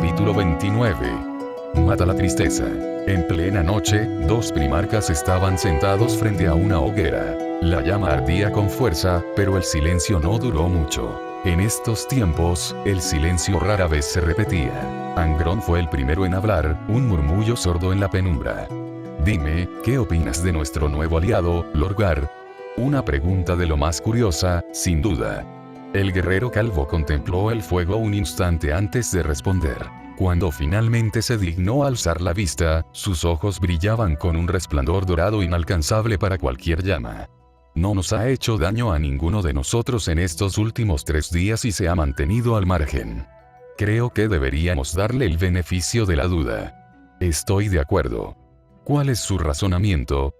Capítulo 29. Mata la tristeza. En plena noche, dos primarcas estaban sentados frente a una hoguera. La llama ardía con fuerza, pero el silencio no duró mucho. En estos tiempos, el silencio rara vez se repetía. Angron fue el primero en hablar, un murmullo sordo en la penumbra. Dime, ¿qué opinas de nuestro nuevo aliado, Lorgar? Una pregunta de lo más curiosa, sin duda. El guerrero calvo contempló el fuego un instante antes de responder. Cuando finalmente se dignó alzar la vista, sus ojos brillaban con un resplandor dorado inalcanzable para cualquier llama. No nos ha hecho daño a ninguno de nosotros en estos últimos 3 días y se ha mantenido al margen. Creo que deberíamos darle el beneficio de la duda. Estoy de acuerdo. ¿Cuál es su razonamiento?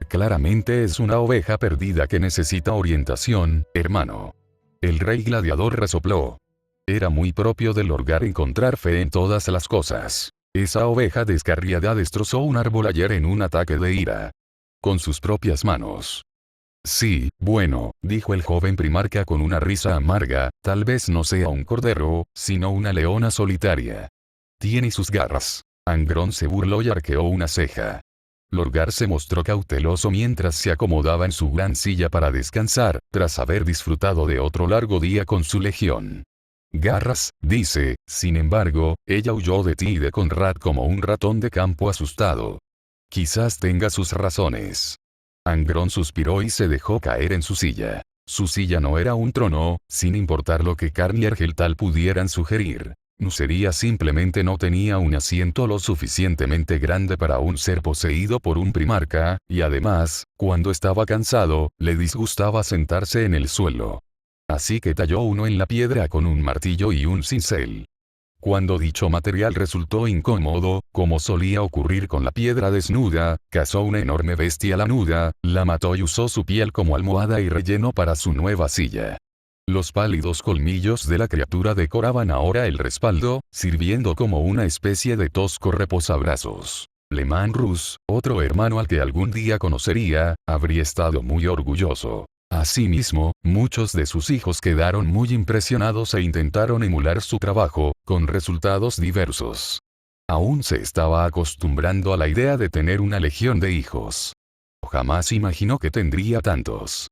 Claramente es una oveja perdida que necesita orientación, hermano. El rey gladiador resopló. Era muy propio de Lorgar encontrar fe en todas las cosas. Esa oveja descarriada destrozó un árbol ayer en un ataque de ira. Con sus propias manos. Sí, bueno, dijo el joven primarca con una risa amarga, tal vez no sea un cordero, sino una leona solitaria. Tiene sus garras. Angron se burló y arqueó una ceja. Lorgar se mostró cauteloso mientras se acomodaba en su gran silla para descansar, tras haber disfrutado de otro largo día con su legión. Garras, dice, sin embargo, ella huyó de ti y de Conrad como un ratón de campo asustado. Quizás tenga sus razones. Angron suspiró y se dejó caer en su silla. Su silla no era un trono, sin importar lo que Karn y Ergeltal pudieran sugerir. Nucería simplemente no tenía un asiento lo suficientemente grande para un ser poseído por un primarca, y además, cuando estaba cansado, le disgustaba sentarse en el suelo. Así que talló uno en la piedra con un martillo y un cincel. Cuando dicho material resultó incómodo, como solía ocurrir con la piedra desnuda, cazó una enorme bestia lanuda, la mató y usó su piel como almohada y relleno para su nueva silla. Los pálidos colmillos de la criatura decoraban ahora el respaldo, sirviendo como una especie de tosco reposabrazos. Le Man Rus, otro hermano al que algún día conocería, habría estado muy orgulloso. Asimismo, muchos de sus hijos quedaron muy impresionados e intentaron emular su trabajo, con resultados diversos. Aún se estaba acostumbrando a la idea de tener una legión de hijos. Jamás imaginó que tendría tantos.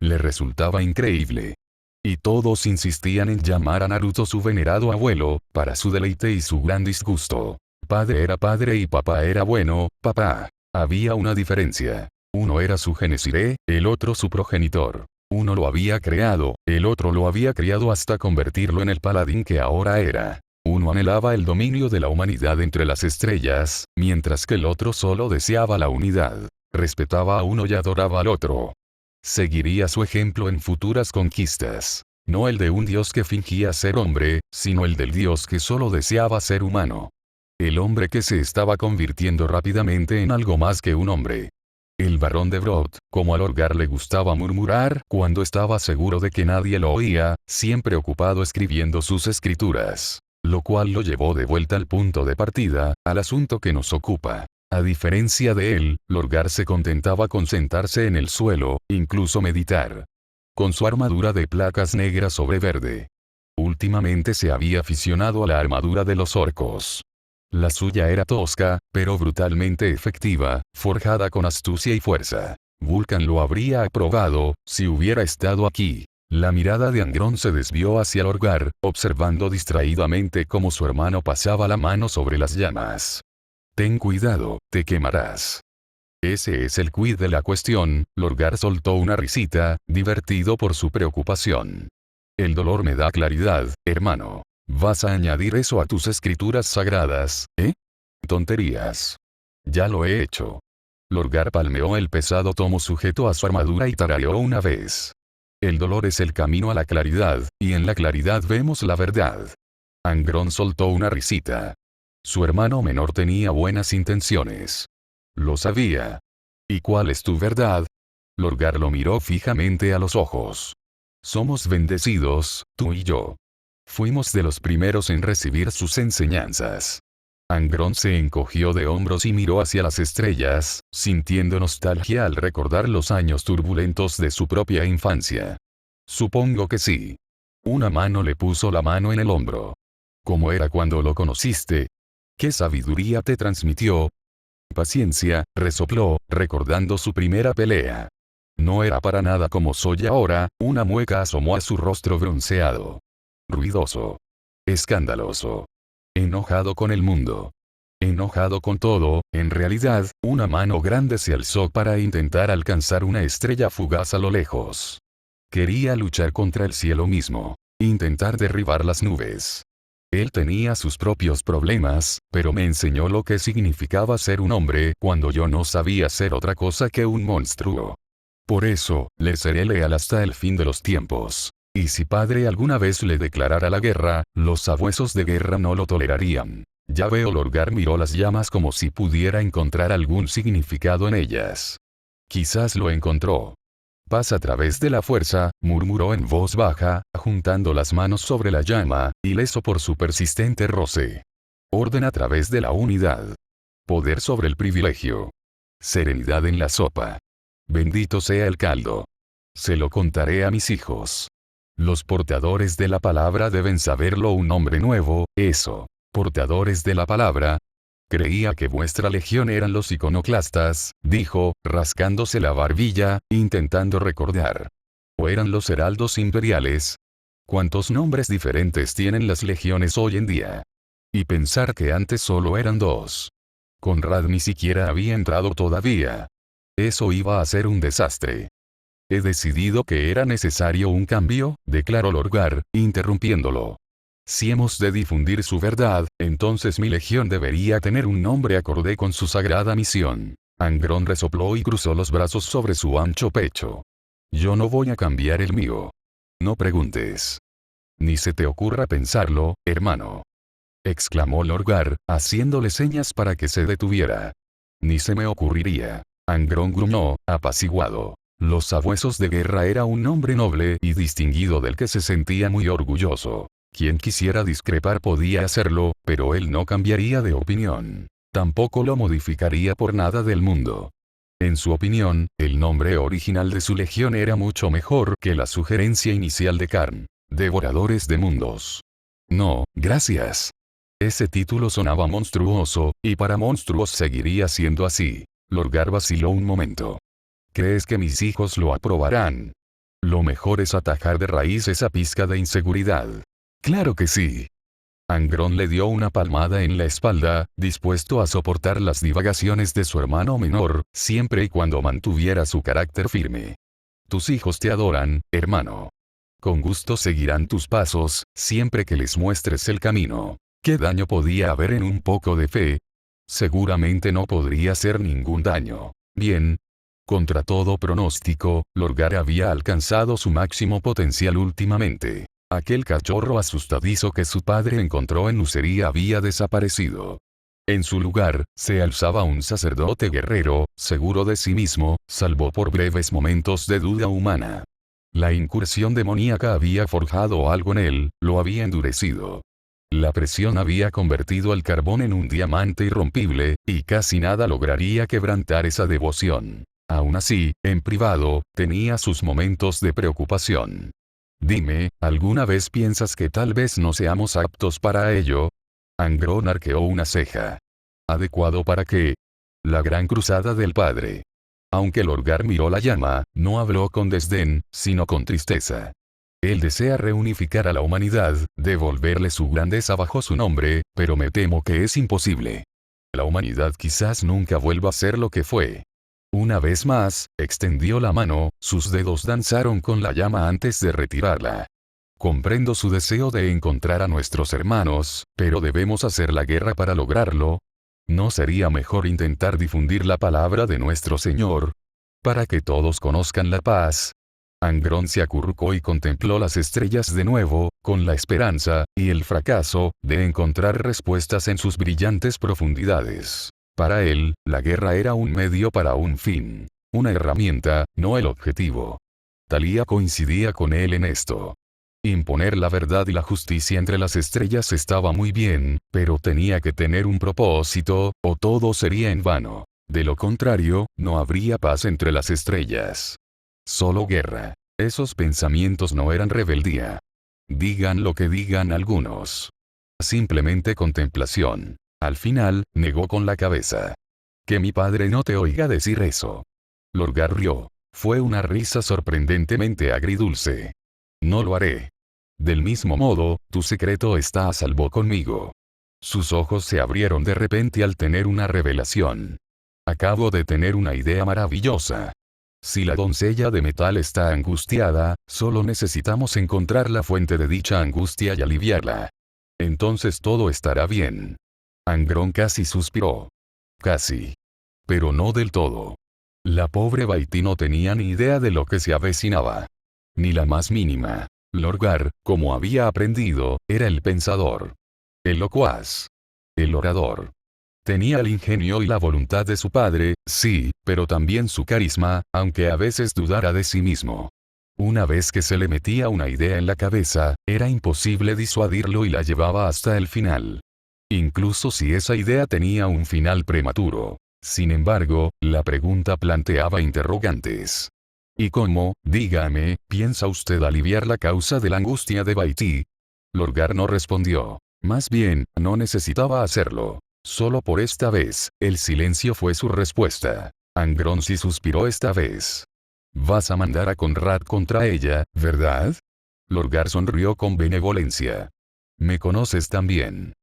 Le resultaba increíble. Y todos insistían en llamar a Naruto su venerado abuelo, para su deleite y su gran disgusto. Padre era padre y papá era bueno, papá. Había una diferencia. Uno era su Genesiré, el otro su progenitor. Uno lo había creado, el otro lo había criado hasta convertirlo en el paladín que ahora era. Uno anhelaba el dominio de la humanidad entre las estrellas, mientras que el otro solo deseaba la unidad. Respetaba a uno y adoraba al otro. Seguiría su ejemplo en futuras conquistas. No el de un dios que fingía ser hombre, sino el del dios que solo deseaba ser humano. El hombre que se estaba convirtiendo rápidamente en algo más que un hombre. El barón de Brod, como a Lorgar le gustaba murmurar cuando estaba seguro de que nadie lo oía, siempre ocupado escribiendo sus escrituras. Lo cual lo llevó de vuelta al punto de partida, al asunto que nos ocupa. A diferencia de él, Lorgar se contentaba con sentarse en el suelo, incluso meditar. Con su armadura de placas negras sobre verde. Últimamente se había aficionado a la armadura de los orcos. La suya era tosca, pero brutalmente efectiva, forjada con astucia y fuerza. Vulcan lo habría aprobado, si hubiera estado aquí. La mirada de Angron se desvió hacia Lorgar, observando distraídamente cómo su hermano pasaba la mano sobre las llamas. Ten cuidado, te quemarás. Ese es el quid de la cuestión. Lorgar soltó una risita, divertido por su preocupación. El dolor me da claridad, hermano. ¿Vas a añadir eso a tus escrituras sagradas, eh? Tonterías. Ya lo he hecho. Lorgar palmeó el pesado tomo sujeto a su armadura y tarareó una vez. El dolor es el camino a la claridad, y en la claridad vemos la verdad. Angron soltó una risita. Su hermano menor tenía buenas intenciones. Lo sabía. ¿Y cuál es tu verdad? Lorgar lo miró fijamente a los ojos. Somos bendecidos, tú y yo. Fuimos de los primeros en recibir sus enseñanzas. Angron se encogió de hombros y miró hacia las estrellas, sintiendo nostalgia al recordar los años turbulentos de su propia infancia. Supongo que sí. Una mano le puso la mano en el hombro. ¿Cómo era cuando lo conociste? ¿Qué sabiduría te transmitió? Paciencia, resopló, recordando su primera pelea. No era para nada como soy ahora. Una mueca asomó a su rostro bronceado. Ruidoso. Escandaloso. Enojado con el mundo. Enojado con todo. En realidad, una mano grande se alzó para intentar alcanzar una estrella fugaz a lo lejos. Quería luchar contra el cielo mismo. Intentar derribar las nubes. Él tenía sus propios problemas, pero me enseñó lo que significaba ser un hombre cuando yo no sabía ser otra cosa que un monstruo. Por eso, le seré leal hasta el fin de los tiempos. Y si padre alguna vez le declarara la guerra, los sabuesos de guerra no lo tolerarían. Ya veo. Lorgar miró las llamas como si pudiera encontrar algún significado en ellas. Quizás lo encontró. Paz a través de la fuerza, murmuró en voz baja, juntando las manos sobre la llama, ileso por su persistente roce. Orden a través de la unidad. Poder sobre el privilegio. Serenidad en la sopa. Bendito sea el caldo. Se lo contaré a mis hijos. Los portadores de la palabra deben saberlo. Un hombre nuevo, eso. Portadores de la palabra. Creía que vuestra legión eran los iconoclastas, dijo, rascándose la barbilla, intentando recordar. ¿O eran los heraldos imperiales? ¿Cuántos nombres diferentes tienen las legiones hoy en día? Y pensar que antes solo eran dos. Conrad ni siquiera había entrado todavía. Eso iba a ser un desastre. He decidido que era necesario un cambio, declaró Lorgar, interrumpiéndolo. Si hemos de difundir su verdad, entonces mi legión debería tener un nombre acorde con su sagrada misión. Angron resopló y cruzó los brazos sobre su ancho pecho. Yo no voy a cambiar el mío. No preguntes. Ni se te ocurra pensarlo, hermano. Exclamó Lorgar, haciéndole señas para que se detuviera. Ni se me ocurriría. Angron gruñó, apaciguado. Los sabuesos de guerra era un hombre noble y distinguido del que se sentía muy orgulloso. Quien quisiera discrepar podía hacerlo, pero él no cambiaría de opinión. Tampoco lo modificaría por nada del mundo. En su opinión, el nombre original de su legión era mucho mejor que la sugerencia inicial de Karn. Devoradores de mundos. No, gracias. Ese título sonaba monstruoso, y para monstruos seguiría siendo así. Lorgar vaciló un momento. ¿Crees que mis hijos lo aprobarán? Lo mejor es atajar de raíz esa pizca de inseguridad. Claro que sí. Angron le dio una palmada en la espalda, dispuesto a soportar las divagaciones de su hermano menor, siempre y cuando mantuviera su carácter firme. Tus hijos te adoran, hermano. Con gusto seguirán tus pasos, siempre que les muestres el camino. ¿Qué daño podía haber en un poco de fe? Seguramente no podría ser ningún daño. Bien. Contra todo pronóstico, Lorgar había alcanzado su máximo potencial últimamente. Aquel cachorro asustadizo que su padre encontró en Lucería había desaparecido. En su lugar, se alzaba un sacerdote guerrero, seguro de sí mismo, salvo por breves momentos de duda humana. La incursión demoníaca había forjado algo en él, lo había endurecido. La presión había convertido el carbón en un diamante irrompible, y casi nada lograría quebrantar esa devoción. Aún así, en privado, tenía sus momentos de preocupación. Dime, ¿alguna vez piensas que tal vez no seamos aptos para ello? Angron arqueó una ceja. ¿Adecuado para qué? La gran cruzada del padre. Aunque Lorgar miró la llama, no habló con desdén, sino con tristeza. Él desea reunificar a la humanidad, devolverle su grandeza bajo su nombre, pero me temo que es imposible. La humanidad quizás nunca vuelva a ser lo que fue. Una vez más, extendió la mano, sus dedos danzaron con la llama antes de retirarla. Comprendo su deseo de encontrar a nuestros hermanos, pero debemos hacer la guerra para lograrlo. ¿No sería mejor intentar difundir la palabra de nuestro Señor? Para que todos conozcan la paz. Angron se acurrucó y contempló las estrellas de nuevo, con la esperanza, y el fracaso, de encontrar respuestas en sus brillantes profundidades. Para él, la guerra era un medio para un fin. Una herramienta, no el objetivo. Thalía coincidía con él en esto. Imponer la verdad y la justicia entre las estrellas estaba muy bien, pero tenía que tener un propósito, o todo sería en vano. De lo contrario, no habría paz entre las estrellas. Solo guerra. Esos pensamientos no eran rebeldía. Digan lo que digan algunos. Simplemente contemplación. Al final, negó con la cabeza. Que mi padre no te oiga decir eso. Lorgar rió. Fue una risa sorprendentemente agridulce. No lo haré. Del mismo modo, tu secreto está a salvo conmigo. Sus ojos se abrieron de repente al tener una revelación. Acabo de tener una idea maravillosa. Si la doncella de metal está angustiada, solo necesitamos encontrar la fuente de dicha angustia y aliviarla. Entonces todo estará bien. Angron casi suspiró. Casi. Pero no del todo. La pobre Baiti no tenía ni idea de lo que se avecinaba. Ni la más mínima. Lorgar, como había aprendido, era el pensador. El locuaz. El orador. Tenía el ingenio y la voluntad de su padre, sí, pero también su carisma, aunque a veces dudara de sí mismo. Una vez que se le metía una idea en la cabeza, era imposible disuadirlo y la llevaba hasta el final. Incluso si esa idea tenía un final prematuro. Sin embargo, la pregunta planteaba interrogantes. ¿Y cómo, dígame, piensa usted aliviar la causa de la angustia de Baiti? Lorgar no respondió. Más bien, no necesitaba hacerlo. Solo por esta vez, el silencio fue su respuesta. Angron sí suspiró esta vez. Vas a mandar a Conrad contra ella, ¿verdad? Lorgar sonrió con benevolencia. Me conoces también.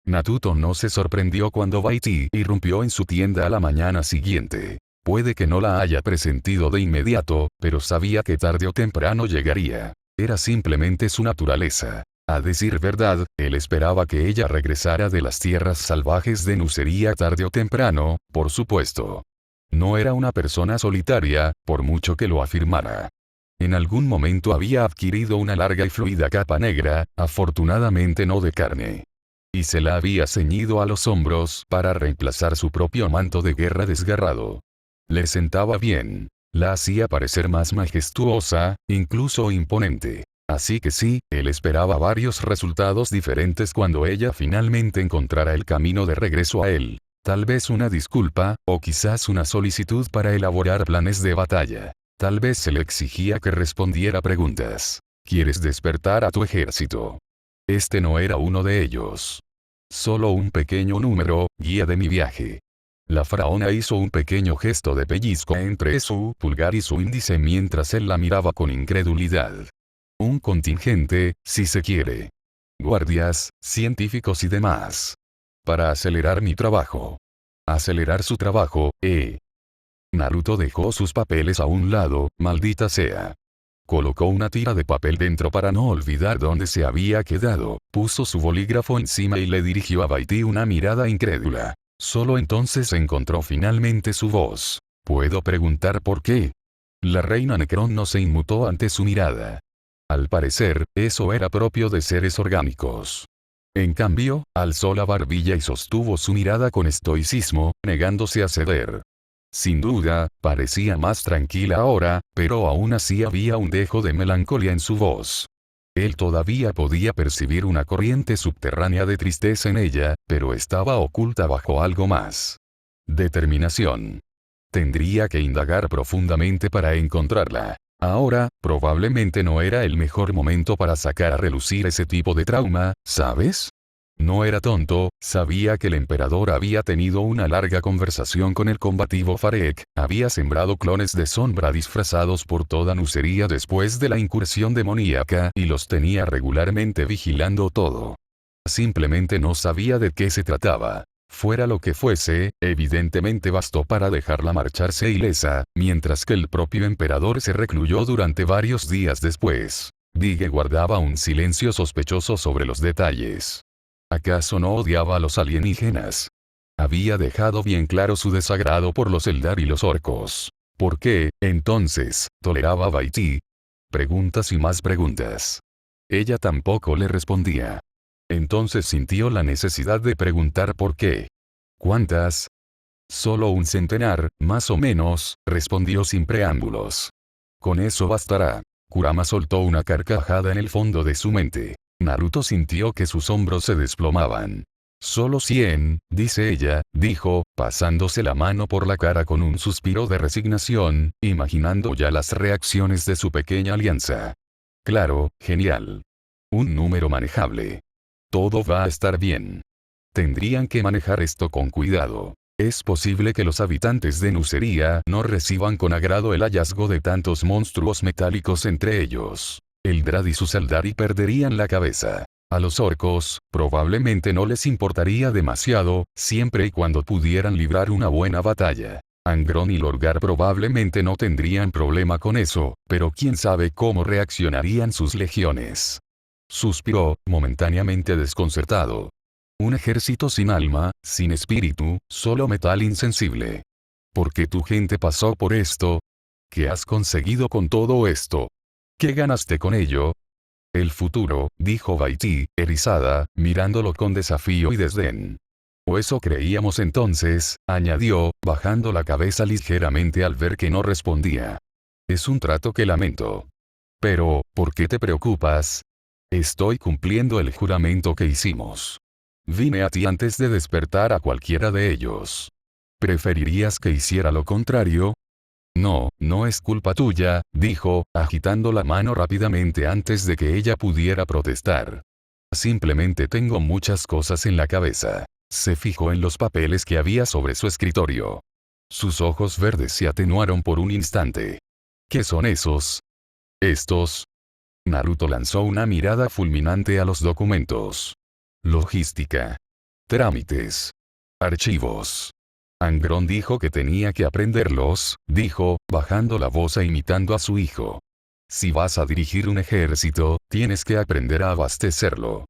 Natuto no se sorprendió cuando Baiti irrumpió en su tienda a la mañana siguiente. Puede que no la haya presentido de inmediato, pero sabía que tarde o temprano llegaría. Era simplemente su naturaleza. A decir verdad, él esperaba que ella regresara de las tierras salvajes de Nucería tarde o temprano, por supuesto. No era una persona solitaria, por mucho que lo afirmara. En algún momento había adquirido una larga y fluida capa negra, afortunadamente no de carne. Y se la había ceñido a los hombros para reemplazar su propio manto de guerra desgarrado. Le sentaba bien. La hacía parecer más majestuosa, incluso imponente. Así que sí, él esperaba varios resultados diferentes cuando ella finalmente encontrara el camino de regreso a él. Tal vez una disculpa, o quizás una solicitud para elaborar planes de batalla. Tal vez se le exigía que respondiera preguntas. ¿Quieres despertar a tu ejército? Este no era uno de ellos. Solo un pequeño número, guía de mi viaje. La faraona hizo un pequeño gesto de pellizco entre su pulgar y su índice mientras él la miraba con incredulidad. Un contingente, si se quiere. Guardias, científicos y demás. Para acelerar mi trabajo. Acelerar su trabajo, Naruto dejó sus papeles a un lado, maldita sea. Colocó una tira de papel dentro para no olvidar dónde se había quedado, puso su bolígrafo encima y le dirigió a Baiti una mirada incrédula. Solo entonces encontró finalmente su voz. ¿Puedo preguntar por qué? La reina Necron no se inmutó ante su mirada. Al parecer, eso era propio de seres orgánicos. En cambio, alzó la barbilla y sostuvo su mirada con estoicismo, negándose a ceder. Sin duda, parecía más tranquila ahora, pero aún así había un dejo de melancolía en su voz. Él todavía podía percibir una corriente subterránea de tristeza en ella, pero estaba oculta bajo algo más. Determinación. Tendría que indagar profundamente para encontrarla. Ahora, probablemente no era el mejor momento para sacar a relucir ese tipo de trauma, ¿sabes? No era tonto, sabía que el emperador había tenido una larga conversación con el combativo Farek, había sembrado clones de sombra disfrazados por toda Nucería después de la incursión demoníaca y los tenía regularmente vigilando todo. Simplemente no sabía de qué se trataba. Fuera lo que fuese, evidentemente bastó para dejarla marcharse ilesa, mientras que el propio emperador se recluyó durante varios días después. Dige guardaba un silencio sospechoso sobre los detalles. ¿Acaso no odiaba a los alienígenas? Había dejado bien claro su desagrado por los Eldar y los orcos. ¿Por qué, entonces, toleraba a Baiti? Preguntas y más preguntas. Ella tampoco le respondía. Entonces sintió la necesidad de preguntar por qué. ¿Cuántas? Solo un centenar, más o menos, respondió sin preámbulos. Con eso bastará. Kurama soltó una carcajada en el fondo de su mente. Naruto sintió que sus hombros se desplomaban. Solo 100, dice ella, dijo, pasándose la mano por la cara con un suspiro de resignación, imaginando ya las reacciones de su pequeña alianza. Claro, genial. Un número manejable. Todo va a estar bien. Tendrían que manejar esto con cuidado. Es posible que los habitantes de Nuceria no reciban con agrado el hallazgo de tantos monstruos metálicos entre ellos. Eldrad y sus Eldari perderían la cabeza. A los orcos, probablemente no les importaría demasiado, siempre y cuando pudieran librar una buena batalla. Angron y Lorgar probablemente no tendrían problema con eso, pero quién sabe cómo reaccionarían sus legiones. Suspiró, momentáneamente desconcertado. Un ejército sin alma, sin espíritu, solo metal insensible. ¿Por qué tu gente pasó por esto? ¿Qué has conseguido con todo esto? ¿Qué ganaste con ello? El futuro, dijo Baiti, erizada, mirándolo con desafío y desdén. O eso creíamos entonces, añadió, bajando la cabeza ligeramente al ver que no respondía. Es un trato que lamento. Pero, ¿por qué te preocupas? Estoy cumpliendo el juramento que hicimos. Vine a ti antes de despertar a cualquiera de ellos. ¿Preferirías que hiciera lo contrario? No, no es culpa tuya, dijo, agitando la mano rápidamente antes de que ella pudiera protestar. Simplemente tengo muchas cosas en la cabeza. Se fijó en los papeles que había sobre su escritorio. Sus ojos verdes se atenuaron por un instante. ¿Qué son esos? Estos. Naruto lanzó una mirada fulminante a los documentos. Logística. Trámites. Archivos. Angron dijo que tenía que aprenderlos, dijo, bajando la voz e imitando a su hijo. Si vas a dirigir un ejército, tienes que aprender a abastecerlo.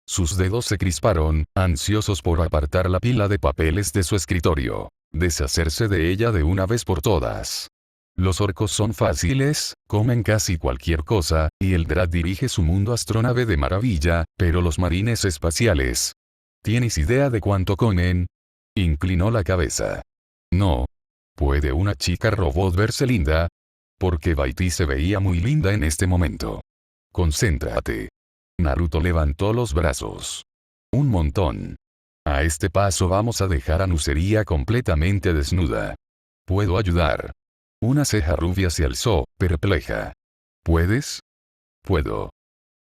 Sus dedos se crisparon, ansiosos por apartar la pila de papeles de su escritorio. Deshacerse de ella de una vez por todas. Los orcos son fáciles, comen casi cualquier cosa, y Eldrad dirige su mundo astronave de maravilla, pero los marines espaciales. ¿Tienes idea de cuánto comen? Inclinó la cabeza. No. ¿Puede una chica robot verse linda? Porque Baiti se veía muy linda en este momento. Concéntrate. Naruto levantó los brazos. Un montón. A este paso vamos a dejar a Nuceria completamente desnuda. Puedo ayudar. Una ceja rubia se alzó, perpleja. ¿Puedes? Puedo.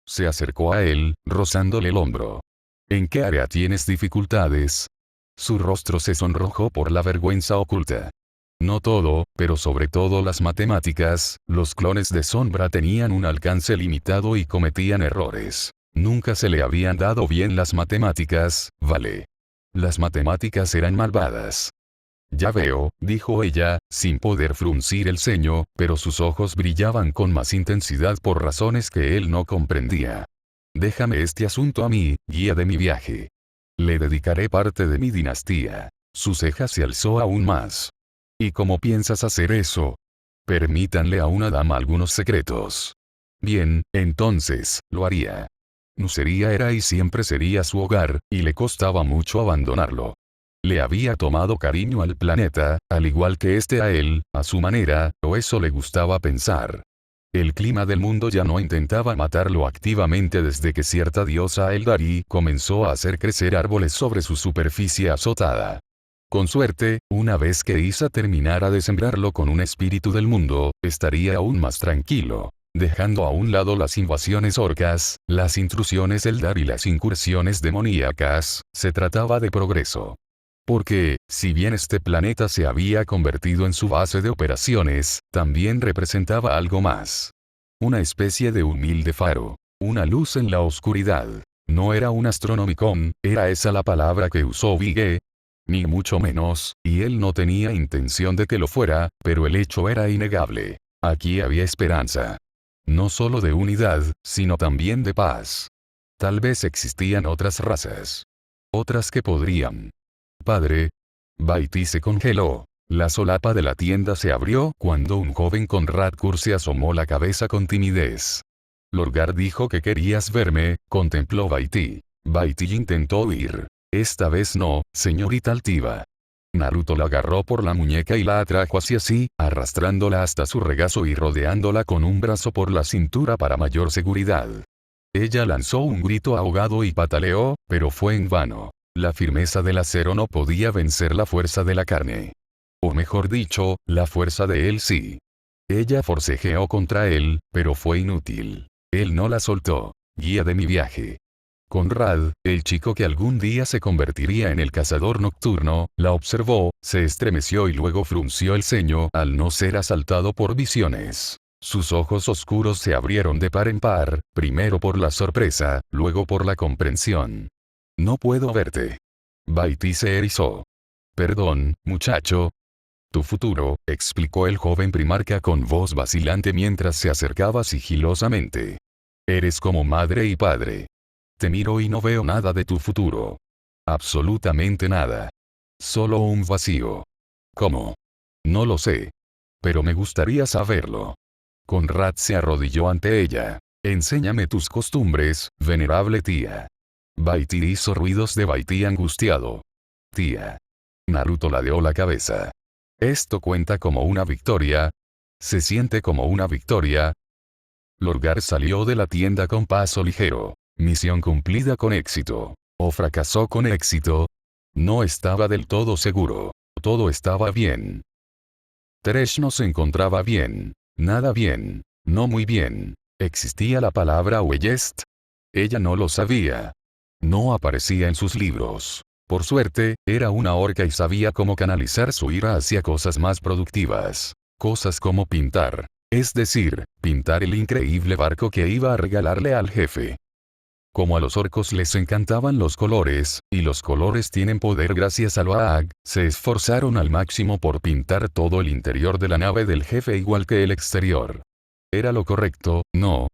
Se acercó a él, rozándole el hombro. ¿En qué área tienes dificultades? Su rostro se sonrojó por la vergüenza oculta. No todo, pero sobre todo las matemáticas, los clones de sombra tenían un alcance limitado y cometían errores. Nunca se le habían dado bien las matemáticas, vale. Las matemáticas eran malvadas. Ya veo, dijo ella, sin poder fruncir el ceño, pero sus ojos brillaban con más intensidad por razones que él no comprendía. Déjame este asunto a mí, guía de mi viaje. Le dedicaré parte de mi dinastía. Su ceja se alzó aún más. ¿Y cómo piensas hacer eso? Permítanle a una dama algunos secretos. Bien, entonces, lo haría. Nuceria era y siempre sería su hogar, y le costaba mucho abandonarlo. Le había tomado cariño al planeta, al igual que este a él, a su manera, o eso le gustaba pensar. El clima del mundo ya no intentaba matarlo activamente desde que cierta diosa Eldari comenzó a hacer crecer árboles sobre su superficie azotada. Con suerte, una vez que Isa terminara de sembrarlo con un espíritu del mundo, estaría aún más tranquilo. Dejando a un lado las invasiones orcas, las intrusiones Eldar y las incursiones demoníacas, se trataba de progreso. Porque, si bien este planeta se había convertido en su base de operaciones, también representaba algo más. Una especie de humilde faro. Una luz en la oscuridad. No era un Astronomicon, ¿era esa la palabra que usó Bige? Ni mucho menos, y él no tenía intención de que lo fuera, pero el hecho era innegable. Aquí había esperanza. No solo de unidad, sino también de paz. Tal vez existían otras razas. Otras que podrían. Padre. Baiti se congeló. La solapa de la tienda se abrió cuando un joven con Radkur se asomó la cabeza con timidez. Lorgar dijo que querías verme, contempló Baiti. Baiti intentó huir. Esta vez no, señorita altiva. Naruto la agarró por la muñeca y la atrajo hacia sí, arrastrándola hasta su regazo y rodeándola con un brazo por la cintura para mayor seguridad. Ella lanzó un grito ahogado y pataleó, pero fue en vano. La firmeza del acero no podía vencer la fuerza de la carne. O mejor dicho, la fuerza de él sí. Ella forcejeó contra él, pero fue inútil. Él no la soltó. Guía de mi viaje. Conrad, el chico que algún día se convertiría en el cazador nocturno, la observó, se estremeció y luego frunció el ceño al no ser asaltado por visiones. Sus ojos oscuros se abrieron de par en par, primero por la sorpresa, luego por la comprensión. No puedo verte. Baiti se erizó. Perdón, muchacho. Tu futuro, explicó el joven primarca con voz vacilante mientras se acercaba sigilosamente. Eres como madre y padre. Te miro y no veo nada de tu futuro. Absolutamente nada. Solo un vacío. ¿Cómo? No lo sé. Pero me gustaría saberlo. Conrad se arrodilló ante ella. Enséñame tus costumbres, venerable tía. Baiti hizo ruidos de Baiti angustiado. Tía. Naruto ladeó la cabeza. ¿Esto cuenta como una victoria? ¿Se siente como una victoria? Lorgar salió de la tienda con paso ligero. Misión cumplida con éxito. ¿O fracasó con éxito? No estaba del todo seguro. Todo estaba bien. Teresh no se encontraba bien. Nada bien. No muy bien. ¿Existía la palabra Weyest? Ella no lo sabía. No aparecía en sus libros. Por suerte, era una orca y sabía cómo canalizar su ira hacia cosas más productivas. Cosas como pintar. Es decir, pintar el increíble barco que iba a regalarle al jefe. Como a los orcos les encantaban los colores, y los colores tienen poder gracias a Loaag, se esforzaron al máximo por pintar todo el interior de la nave del jefe igual que el exterior. Era lo correcto, ¿no?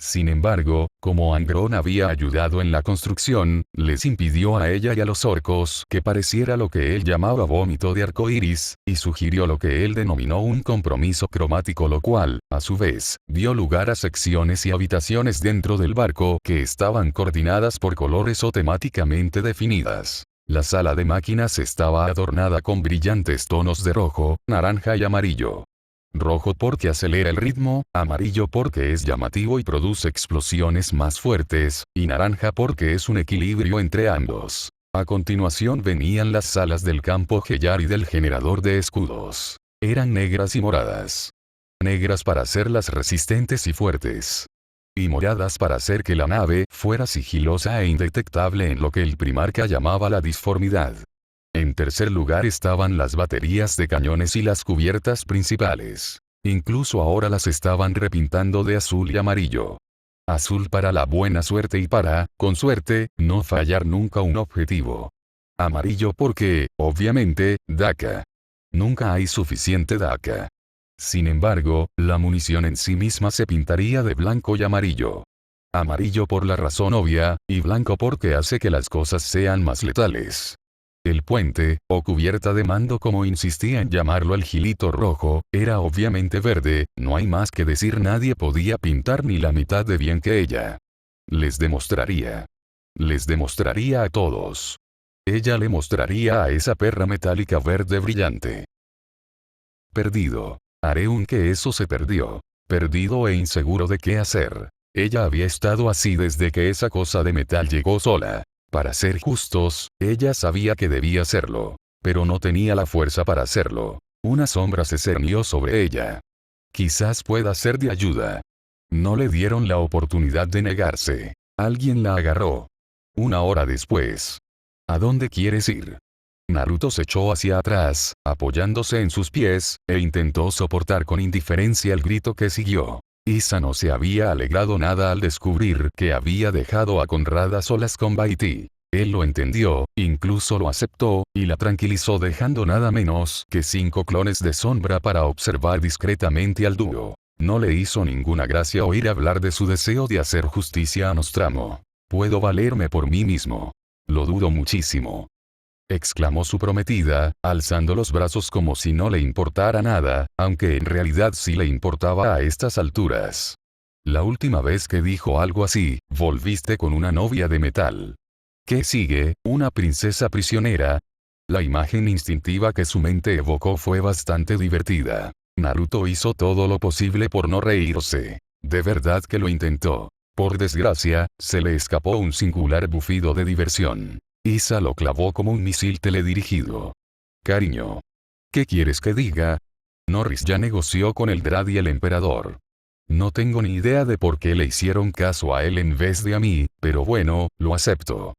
Sin embargo, como Angron había ayudado en la construcción, les impidió a ella y a los orcos que pareciera lo que él llamaba vómito de arcoíris, y sugirió lo que él denominó un compromiso cromático, lo cual, a su vez, dio lugar a secciones y habitaciones dentro del barco que estaban coordinadas por colores o temáticamente definidas. La sala de máquinas estaba adornada con brillantes tonos de rojo, naranja y amarillo. Rojo porque acelera el ritmo, amarillo porque es llamativo y produce explosiones más fuertes, y naranja porque es un equilibrio entre ambos. A continuación venían las salas del campo Gellar y del generador de escudos. Eran negras y moradas. Negras para hacerlas resistentes y fuertes. Y moradas para hacer que la nave fuera sigilosa e indetectable en lo que el primarca llamaba la disformidad. En tercer lugar estaban las baterías de cañones y las cubiertas principales. Incluso ahora las estaban repintando de azul y amarillo. Azul para la buena suerte y para, con suerte, no fallar nunca un objetivo. Amarillo porque, obviamente, Daka. Nunca hay suficiente Daka. Sin embargo, la munición en sí misma se pintaría de blanco y amarillo. Amarillo por la razón obvia, y blanco porque hace que las cosas sean más letales. El puente, o cubierta de mando como insistía en llamarlo el gilito rojo, era obviamente verde, no hay más que decir, nadie podía pintar ni la mitad de bien que ella. Les demostraría. Les demostraría a todos. Ella le mostraría a esa perra metálica verde brillante. Perdido. Haré un que eso se perdió. Perdido e inseguro de qué hacer. Ella había estado así desde que esa cosa de metal llegó sola. Para ser justos, ella sabía que debía hacerlo. Pero no tenía la fuerza para hacerlo. Una sombra se cernió sobre ella. Quizás pueda ser de ayuda. No le dieron la oportunidad de negarse. Alguien la agarró. Una hora después. ¿A dónde quieres ir? Naruto se echó hacia atrás, apoyándose en sus pies, e intentó soportar con indiferencia el grito que siguió. Issa no se había alegrado nada al descubrir que había dejado a Conrad a solas con Baiti. Él lo entendió, incluso lo aceptó, y la tranquilizó dejando nada menos que 5 clones de sombra para observar discretamente al dúo. No le hizo ninguna gracia oír hablar de su deseo de hacer justicia a Nostramo. Puedo valerme por mí mismo. Lo dudo muchísimo. Exclamó su prometida, alzando los brazos como si no le importara nada, aunque en realidad sí le importaba a estas alturas. La última vez que dijo algo así, volviste con una novia de metal. ¿Qué sigue? ¿Una princesa prisionera? La imagen instintiva que su mente evocó fue bastante divertida. Naruto hizo todo lo posible por no reírse. De verdad que lo intentó. Por desgracia, se le escapó un singular bufido de diversión. Issa lo clavó como un misil teledirigido. Cariño. ¿Qué quieres que diga? Norris ya negoció con el Drad y el emperador. No tengo ni idea de por qué le hicieron caso a él en vez de a mí, pero bueno, lo acepto.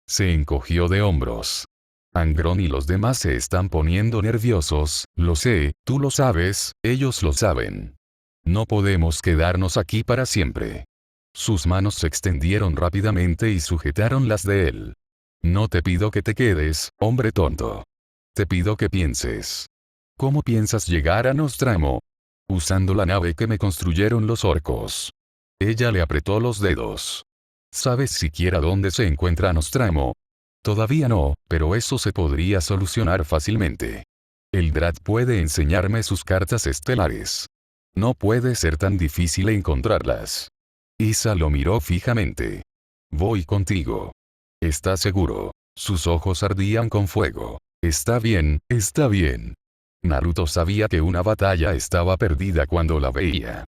Se encogió de hombros. Angron y los demás se están poniendo nerviosos, lo sé, tú lo sabes, ellos lo saben. No podemos quedarnos aquí para siempre. Sus manos se extendieron rápidamente y sujetaron las de él. No te pido que te quedes, hombre tonto. Te pido que pienses. ¿Cómo piensas llegar a Nostramo? Usando la nave que me construyeron los orcos. Ella le apretó los dedos. ¿Sabes siquiera dónde se encuentra Nostramo? Todavía no, pero eso se podría solucionar fácilmente. El Drat puede enseñarme sus cartas estelares. No puede ser tan difícil encontrarlas. Isa lo miró fijamente. Voy contigo. ¿Estás seguro? Sus ojos ardían con fuego. Está bien, está bien. Naruto sabía que una batalla estaba perdida cuando la veía.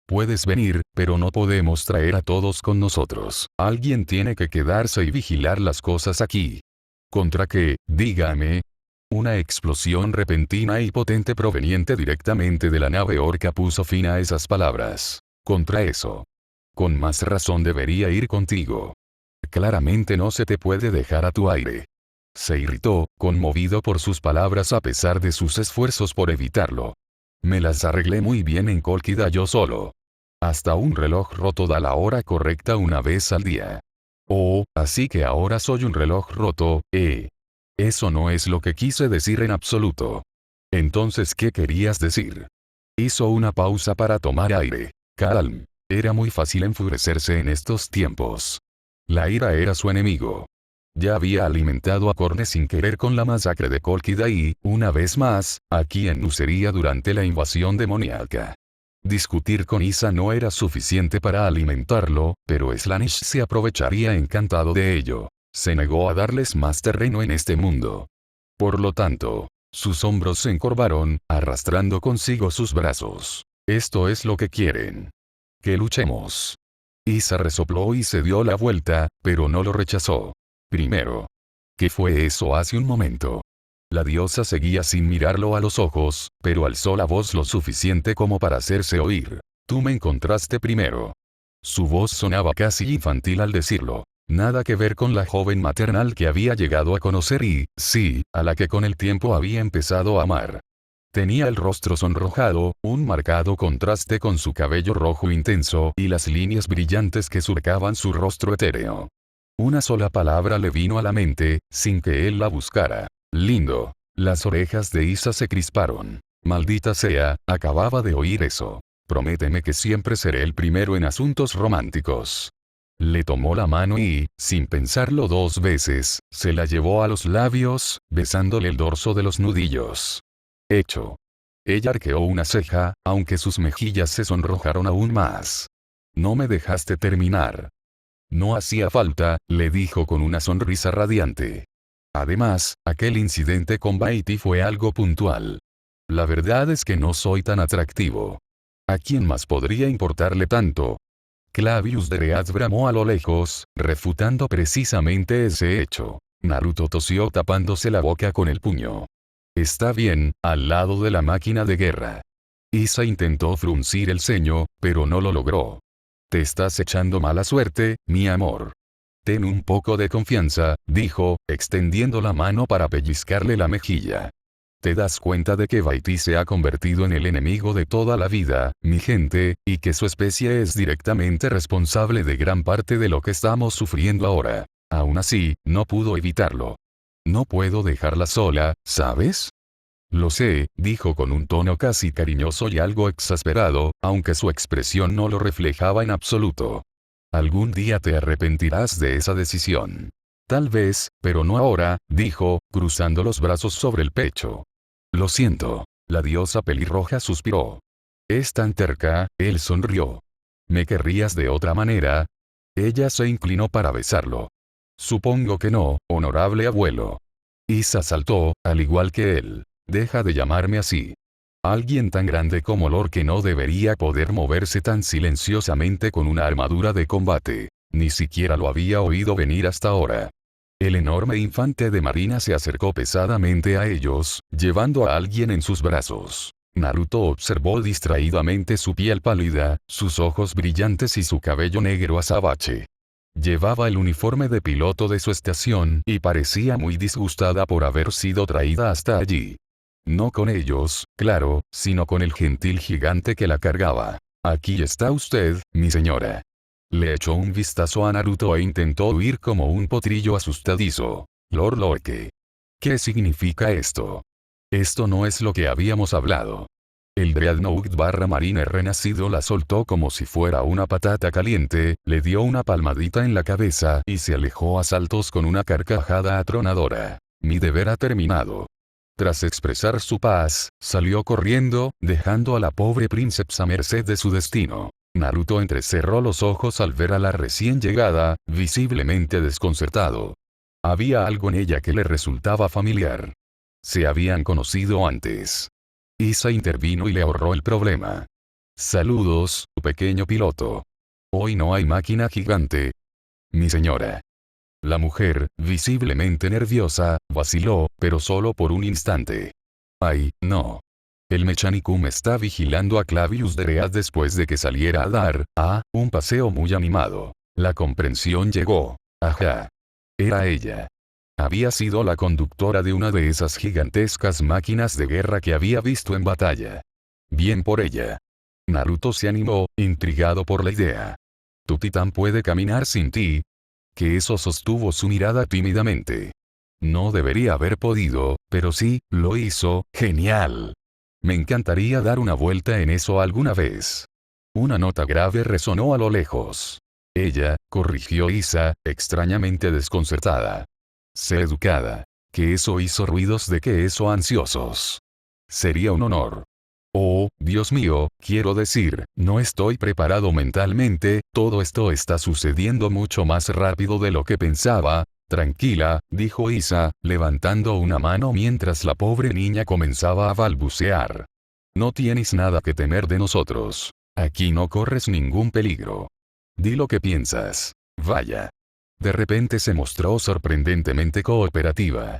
Puedes venir, pero no podemos traer a todos con nosotros. Alguien tiene que quedarse y vigilar las cosas aquí. ¿Contra qué? Dígame. Una explosión repentina y potente proveniente directamente de la nave orca puso fin a esas palabras. Contra eso. Con más razón debería ir contigo. Claramente no se te puede dejar a tu aire. Se irritó, conmovido por sus palabras a pesar de sus esfuerzos por evitarlo. Me las arreglé muy bien en Colquida yo solo. Hasta un reloj roto da la hora correcta una vez al día. Oh, así que ahora soy un reloj roto, Eso no es lo que quise decir en absoluto. Entonces, ¿qué querías decir? Hizo una pausa para tomar aire. Calm. Era muy fácil enfurecerse en estos tiempos. La ira era su enemigo. Ya había alimentado a Corne sin querer con la masacre de Colquida y, una vez más, aquí en Nucería durante la invasión demoníaca. Discutir con Isa no era suficiente para alimentarlo, pero Slanish se aprovecharía encantado de ello. Se negó a darles más terreno en este mundo. Por lo tanto, sus hombros se encorvaron, arrastrando consigo sus brazos. Esto es lo que quieren. Que luchemos. Isa resopló y se dio la vuelta, pero no lo rechazó. Primero. ¿Qué fue eso hace un momento? La diosa seguía sin mirarlo a los ojos, pero alzó la voz lo suficiente como para hacerse oír. Tú me encontraste primero. Su voz sonaba casi infantil al decirlo. Nada que ver con la joven maternal que había llegado a conocer y, sí, a la que con el tiempo había empezado a amar. Tenía el rostro sonrojado, un marcado contraste con su cabello rojo intenso y las líneas brillantes que surcaban su rostro etéreo. Una sola palabra le vino a la mente, sin que él la buscara. Lindo. Las orejas de Isa se crisparon. Maldita sea, acababa de oír eso. Prométeme que siempre seré el primero en asuntos románticos. Le tomó la mano y, sin pensarlo dos veces, se la llevó a los labios, besándole el dorso de los nudillos. Hecho. Ella arqueó una ceja, aunque sus mejillas se sonrojaron aún más. No me dejaste terminar. No hacía falta, le dijo con una sonrisa radiante. Además, aquel incidente con Baiti fue algo puntual. La verdad es que no soy tan atractivo. ¿A quién más podría importarle tanto? Clavius de Reaz bramó a lo lejos, refutando precisamente ese hecho. Naruto tosió tapándose la boca con el puño. Está bien, al lado de la máquina de guerra. Isa intentó fruncir el ceño, pero no lo logró. Te estás echando mala suerte, mi amor. Ten un poco de confianza, dijo, extendiendo la mano para pellizcarle la mejilla. Te das cuenta de que Baiti se ha convertido en el enemigo de toda la vida, mi gente, y que su especie es directamente responsable de gran parte de lo que estamos sufriendo ahora. Aún así, no pudo evitarlo. No puedo dejarla sola, ¿sabes? Lo sé, dijo con un tono casi cariñoso y algo exasperado, aunque su expresión no lo reflejaba en absoluto. Algún día te arrepentirás de esa decisión. Tal vez, pero no ahora, dijo, cruzando los brazos sobre el pecho. Lo siento. La diosa pelirroja suspiró. Es tan terca, él sonrió. ¿Me querrías de otra manera? Ella se inclinó para besarlo. Supongo que no, honorable abuelo. Isa saltó, al igual que él. Deja de llamarme así. Alguien tan grande como Lord no debería poder moverse tan silenciosamente con una armadura de combate. Ni siquiera lo había oído venir hasta ahora. El enorme infante de marina se acercó pesadamente a ellos, llevando a alguien en sus brazos. Naruto observó distraídamente su piel pálida, sus ojos brillantes y su cabello negro azabache. Llevaba el uniforme de piloto de su estación y parecía muy disgustada por haber sido traída hasta allí. No con ellos, claro, sino con el gentil gigante que la cargaba. Aquí está usted, mi señora. Le echó un vistazo a Naruto e intentó huir como un potrillo asustadizo. Lord Loeke. ¿Qué significa esto? Esto no es lo que habíamos hablado. El Dreadnought barra Marine renacido la soltó como si fuera una patata caliente, le dio una palmadita en la cabeza y se alejó a saltos con una carcajada atronadora. Mi deber ha terminado. Tras expresar su paz, salió corriendo, dejando a la pobre princesa a merced de su destino. Naruto entrecerró los ojos al ver a la recién llegada, visiblemente desconcertado. Había algo en ella que le resultaba familiar. Se habían conocido antes. Issa intervino y le ahorró el problema. Saludos, pequeño piloto. Hoy no hay máquina gigante. Mi señora. La mujer, visiblemente nerviosa, vaciló, pero solo por un instante. Ay, no. El Mechanicum está vigilando a Clavius Dread después de que saliera a dar, un paseo muy animado. La comprensión llegó. Ajá. Era ella. Había sido la conductora de una de esas gigantescas máquinas de guerra que había visto en batalla. Bien por ella. Naruto se animó, intrigado por la idea. ¿Tu titán puede caminar sin ti? Que eso sostuvo su mirada tímidamente. No debería haber podido, pero sí, lo hizo, genial. Me encantaría dar una vuelta en eso alguna vez. Una nota grave resonó a lo lejos. Ella, corrigió Issa, extrañamente desconcertada. Sé educada. Que eso hizo ruidos de que eso ansiosos. Sería un honor. Oh, Dios mío, quiero decir, no estoy preparado mentalmente, todo esto está sucediendo mucho más rápido de lo que pensaba. Tranquila, dijo Issa, levantando una mano mientras la pobre niña comenzaba a balbucear. No tienes nada que temer de nosotros. Aquí no corres ningún peligro. Di lo que piensas. Vaya. De repente se mostró sorprendentemente cooperativa.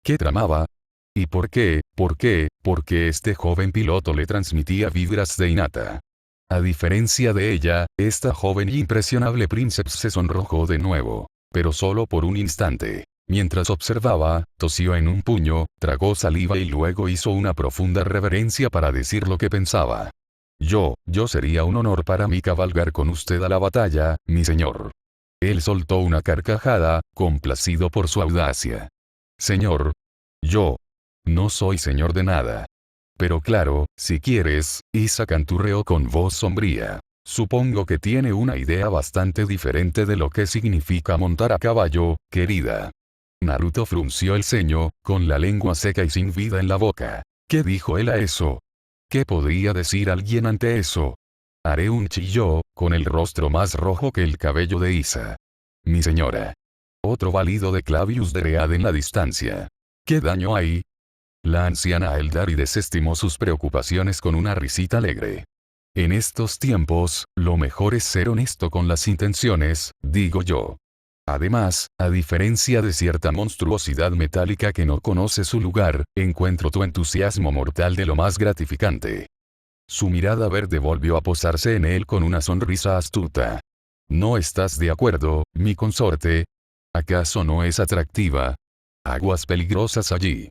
¿Qué tramaba? ¿Y por qué? Porque este joven piloto le transmitía vibras de Hinata. A diferencia de ella, esta joven y impresionable príncipe se sonrojó de nuevo. Pero solo por un instante. Mientras observaba, tosió en un puño, tragó saliva y luego hizo una profunda reverencia para decir lo que pensaba. Yo sería un honor para mí cabalgar con usted a la batalla, mi señor. Él soltó una carcajada, complacido por su audacia. Señor. Yo. No soy señor de nada. Pero claro, si quieres, Issa canturreó con voz sombría. Supongo que tiene una idea bastante diferente de lo que significa montar a caballo, querida. Naruto frunció el ceño, con la lengua seca y sin vida en la boca. ¿Qué dijo él a eso? ¿Qué podría decir alguien ante eso? Areun chilló, con el rostro más rojo que el cabello de Issa. Mi señora. Otro balido de Clavius Dread en la distancia. ¿Qué daño hay? La anciana Eldari desestimó sus preocupaciones con una risita alegre. En estos tiempos, lo mejor es ser honesto con las intenciones, digo yo. Además, a diferencia de cierta monstruosidad metálica que no conoce su lugar, encuentro tu entusiasmo mortal de lo más gratificante. Su mirada verde volvió a posarse en él con una sonrisa astuta. ¿No estás de acuerdo, mi consorte? ¿Acaso no es atractiva? Aguas peligrosas allí.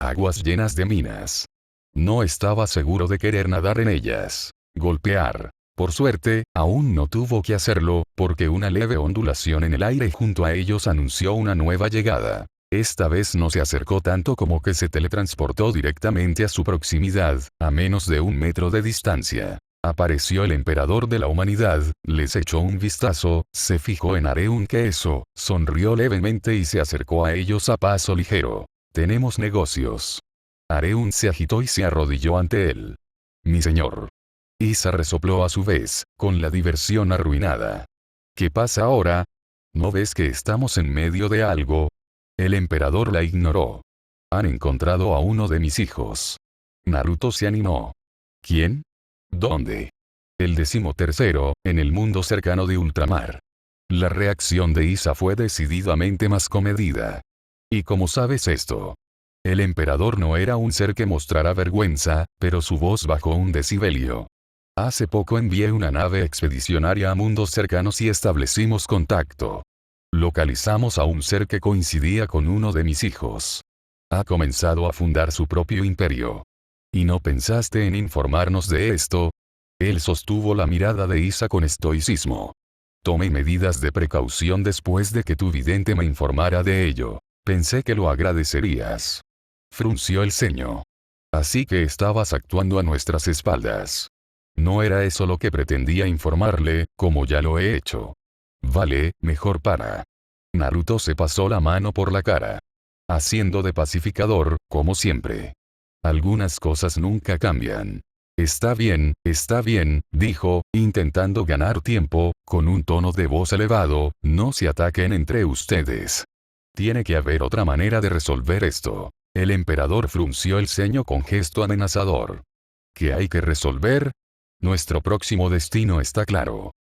Aguas llenas de minas. No estaba seguro de querer nadar en ellas. Golpear. Por suerte, aún no tuvo que hacerlo, porque una leve ondulación en el aire junto a ellos anunció una nueva llegada. Esta vez no se acercó tanto como que se teletransportó directamente a su proximidad, a menos de 1 metro de distancia. Apareció el emperador de la humanidad, les echó un vistazo, se fijó en Areun Queso, sonrió levemente y se acercó a ellos a paso ligero. Tenemos negocios. Areun se agitó y se arrodilló ante él. Mi señor. Issa resopló a su vez, con la diversión arruinada. ¿Qué pasa ahora? ¿No ves que estamos en medio de algo? El emperador la ignoró. Han encontrado a uno de mis hijos. Naruto se animó. ¿Quién? ¿Dónde? El 13º, en el mundo cercano de Ultramar. La reacción de Issa fue decididamente más comedida. ¿Y cómo sabes esto? El emperador no era un ser que mostrara vergüenza, pero su voz bajó un decibelio. Hace poco envié una nave expedicionaria a mundos cercanos y establecimos contacto. Localizamos a un ser que coincidía con uno de mis hijos. Ha comenzado a fundar su propio imperio. ¿Y no pensaste en informarnos de esto? Él sostuvo la mirada de Isa con estoicismo. Tomé medidas de precaución después de que tu vidente me informara de ello. Pensé que lo agradecerías. Frunció el ceño. Así que estabas actuando a nuestras espaldas. No era eso lo que pretendía informarle, como ya lo he hecho. Vale, mejor para. Naruto se pasó la mano por la cara. Haciendo de pacificador, como siempre. Algunas cosas nunca cambian. Está bien, dijo, intentando ganar tiempo, con un tono de voz elevado, no se ataquen entre ustedes. Tiene que haber otra manera de resolver esto. El emperador frunció el ceño con gesto amenazador. ¿Qué hay que resolver? Nuestro próximo destino está claro.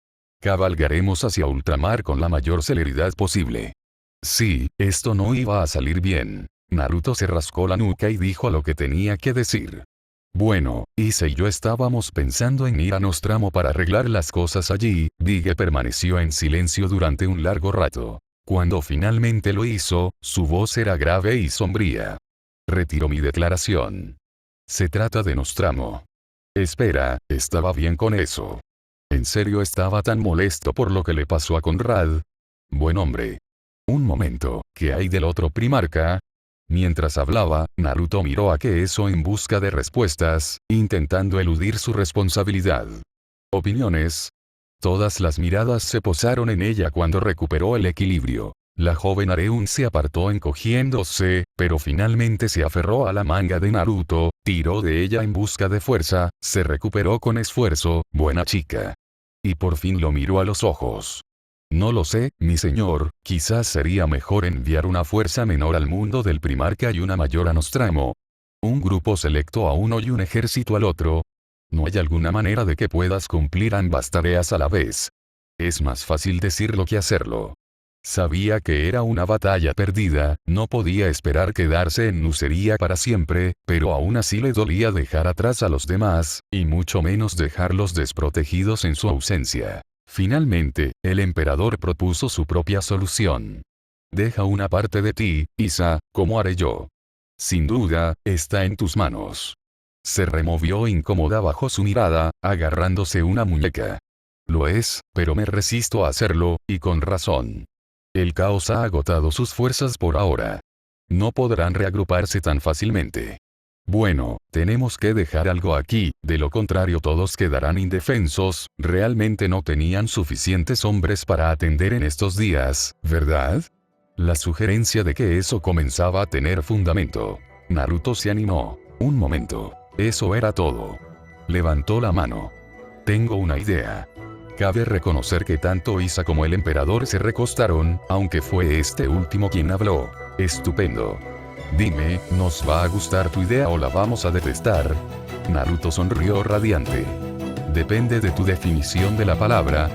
Cabalgaremos hacia ultramar con la mayor celeridad posible. Sí, esto no iba a salir bien. Naruto se rascó la nuca y dijo lo que tenía que decir. Bueno, Ise y yo estábamos pensando en ir a Nostramo para arreglar las cosas allí. Bige permaneció en silencio durante un largo rato. Cuando finalmente lo hizo, su voz era grave y sombría. Retiro mi declaración. Se trata de Nostramo. Espera, estaba bien con eso. ¿En serio estaba tan molesto por lo que le pasó a Conrad? Buen hombre. Un momento, ¿qué hay del otro primarca? Mientras hablaba, Naruto miró a Keeso en busca de respuestas, intentando eludir su responsabilidad. ¿Opiniones? Todas las miradas se posaron en ella cuando recuperó el equilibrio. La joven Areun se apartó encogiéndose, pero finalmente se aferró a la manga de Naruto, tiró de ella en busca de fuerza, se recuperó con esfuerzo, buena chica. Y por fin lo miró a los ojos. No lo sé, mi señor, quizás sería mejor enviar una fuerza menor al mundo del primarca y una mayor a Nostramo. Un grupo selecto a uno y un ejército al otro. No hay alguna manera de que puedas cumplir ambas tareas a la vez. Es más fácil decirlo que hacerlo. Sabía que era una batalla perdida, no podía esperar quedarse en Nucería para siempre, pero aún así le dolía dejar atrás a los demás, y mucho menos dejarlos desprotegidos en su ausencia. Finalmente, el emperador propuso su propia solución. Deja una parte de ti, Isa, como haré yo. Sin duda, está en tus manos. Se removió incómoda bajo su mirada, agarrándose una muñeca. Lo es, pero me resisto a hacerlo, y con razón. El caos ha agotado sus fuerzas por ahora. No podrán reagruparse tan fácilmente. Bueno, tenemos que dejar algo aquí, de lo contrario todos quedarán indefensos. Realmente no tenían suficientes hombres para atender en estos días, ¿verdad? La sugerencia de que eso comenzaba a tener fundamento. Naruto se animó. Un momento. Eso era todo. Levantó la mano. Tengo una idea. Cabe reconocer que tanto Isa como el emperador se recostaron, aunque fue este último quien habló. Estupendo. Dime, ¿nos va a gustar tu idea o la vamos a detestar? Naruto sonrió radiante. Depende de tu definición de la palabra.